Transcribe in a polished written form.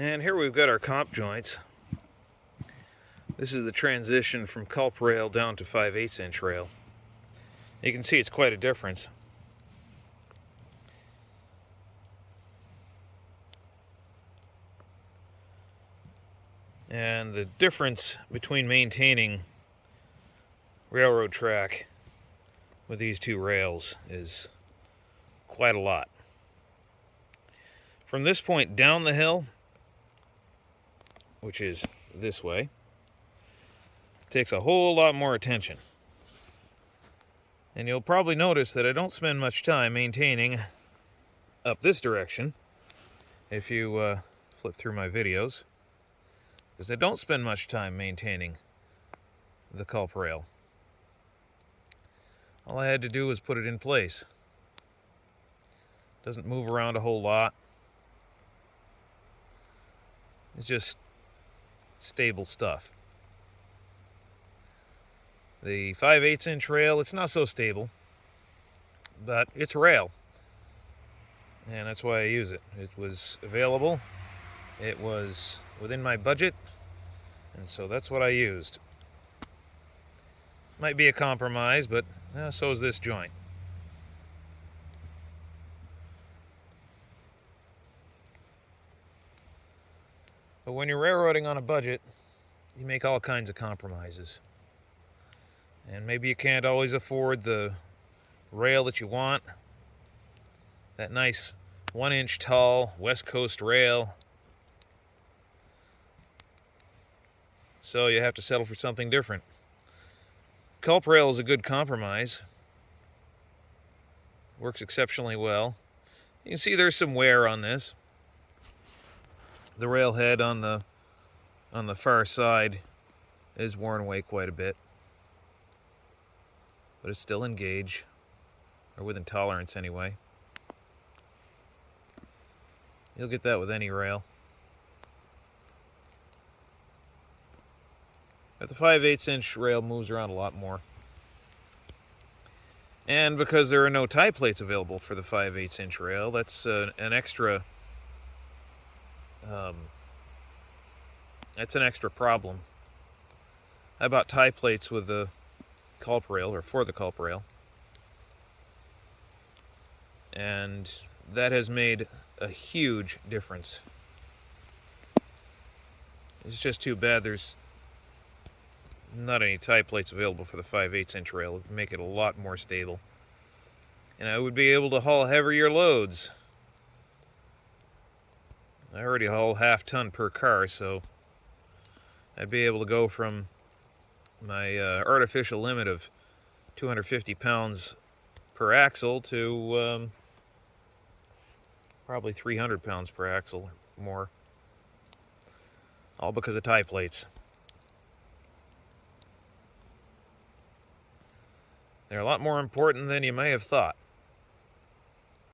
And here we've got our comp joints. This is the transition from culp rail down to 5/8 inch rail. You can see it's quite a difference. And the difference between maintaining railroad track with these two rails is quite a lot. From this point down the hill, which is this way, takes a whole lot more attention. And you'll probably notice that I don't spend much time maintaining up this direction if you flip through my videos, because I don't spend much time maintaining the culp rail. All I had to do was put it in place. Doesn't move around a whole lot. It's just stable stuff. The 5/8 inch rail, it's not so stable, but it's rail, and that's why I use it. It was available, it was within my budget, and so that's what I used. Might be a compromise, but so is this joint. But when you're railroading on a budget, you make all kinds of compromises. And maybe you can't always afford the rail that you want. That nice 1 inch tall West Coast rail. So you have to settle for something different. Culp rail is a good compromise. Works exceptionally well. You can see there's some wear on this. The rail head on the far side is worn away quite a bit, but it's still in gauge, or within tolerance anyway. You'll get that with any rail. But the 5/8 inch rail moves around a lot more. And because there are no tie plates available for the 5/8 inch rail, that's an extra problem. I bought tie plates with the culp rail, or for the culp rail, and that has made a huge difference. It's just too bad there's not any tie plates available for the 5/8 inch rail. It would make it a lot more stable, and I would be able to haul heavier loads. I already haul half ton per car, so I'd be able to go from my artificial limit of 250 pounds per axle to probably 300 pounds per axle or more, all because of tie plates. They're a lot more important than you may have thought.